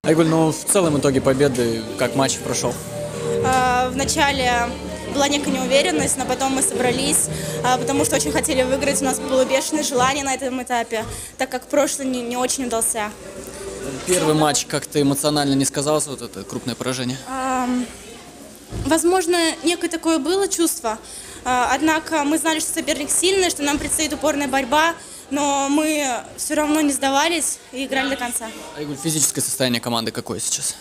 Айгуль, ну в целом итоге победы, как матч прошел? Вначале была некая неуверенность, но потом мы собрались, потому что очень хотели выиграть. У нас было бешеное желание на этом этапе, так как прошлый не очень удался. Первый матч как-то эмоционально не сказалось, вот это крупное поражение? Возможно, некое такое было чувство, однако мы знали, что соперник сильный, что нам предстоит упорная борьба, но мы все равно не сдавались и играли до конца. Айгуль, физическое состояние команды какое сейчас?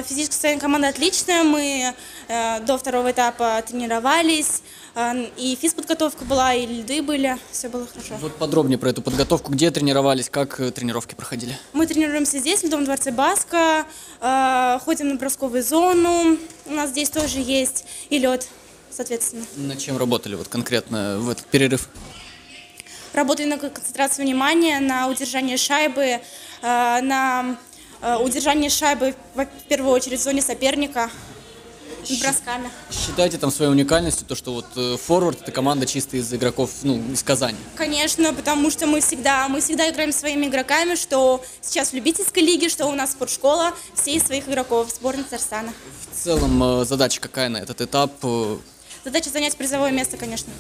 Физическое состояние команды отличное, мы до второго этапа тренировались, и физподготовка была, и льды были, все было хорошо. Вот подробнее про эту подготовку, где тренировались, как тренировки проходили? Мы тренируемся здесь, в Ледовом дворце Баско, ходим на бросковую зону, у нас здесь тоже есть и лед, соответственно. Над чем работали вот конкретно в этот перерыв? Работали на концентрацию внимания, на удержание шайбы, на удержание шайбы в первую очередь в зоне соперника, бросками. Считаете там своей уникальностью то, что вот форвард — это команда чисто из игроков, ну, из Казани? Конечно, потому что мы всегда играем своими игроками, что сейчас в любительской лиге, что у нас спортшкола, все из своих игроков, сборная Татарстана. В целом задача какая на этот этап? Задача занять призовое место, конечно.